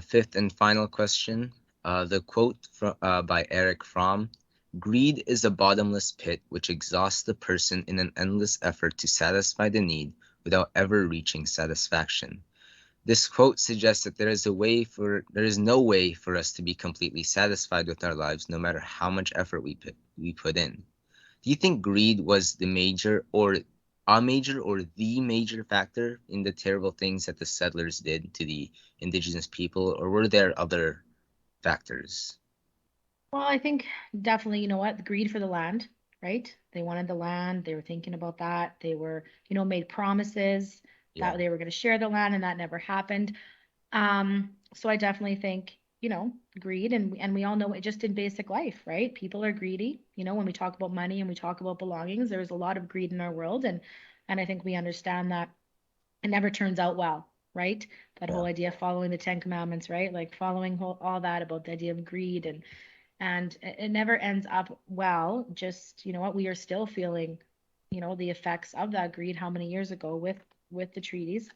Fifth and final question. The quote by Eric Fromm: "Greed is a bottomless pit which exhausts the person in an endless effort to satisfy the need without ever reaching satisfaction." This quote suggests that there is no way for us to be completely satisfied with our lives, no matter how much effort we put in. Do you think greed was the major or a major or the major factor in the terrible things that the settlers did to the indigenous people, or were there other factors? Well, I think definitely, you know what, the greed for the land, right? They wanted the land. They were thinking about that. They were, made promises Yeah, that they were going to share the land, and that never happened. So I definitely think, greed, and we all know it just in basic life, right? People are greedy. When we talk about money and we talk about belongings, there's a lot of greed in our world, and I think we understand that it never turns out well, right? That yeah, whole idea of following the Ten Commandments, right? Like following all that about the idea of greed, and it never ends up well. Just, you know what, we are still feeling, the effects of that greed how many years ago with the treaties.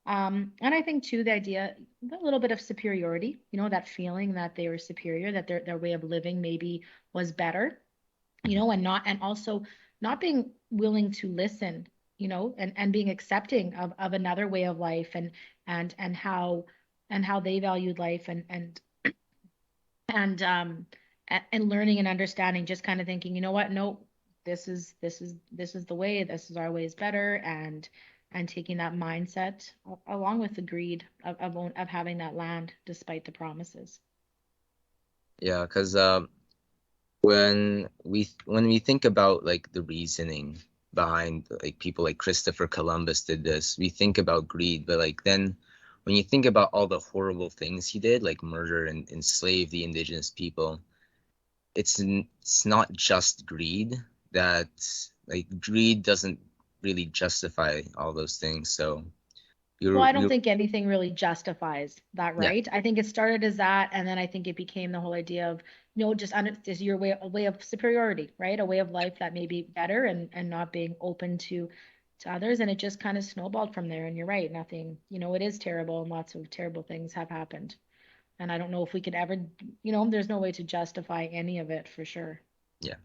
And I think too, the idea, a little bit of superiority, that feeling that they were superior, that their way of living maybe was better, and also not being willing to listen, and being accepting of another way of life, and how they valued life, and learning and understanding, just kind of thinking, you know what, no, this is the way, this is our way is better, and taking that mindset along with the greed of having that land despite the promises. yeah. Because when we think about like the reasoning behind like people like Christopher Columbus did this, we think about greed, but like then when you think about all the horrible things he did, like murder and enslave the indigenous people, it's not just greed. That like greed doesn't really justify all those things. So Well, I don't you're think anything really justifies that, yeah, right? I think it started as that, and then I think it became the whole idea of, just your way, a way of superiority, right? A way of life that may be better, and not being open to others, and it just kind of snowballed from there. And you're right, nothing, it is terrible, and lots of terrible things have happened. And I don't know if we could ever, there's no way to justify any of it for sure. yeah.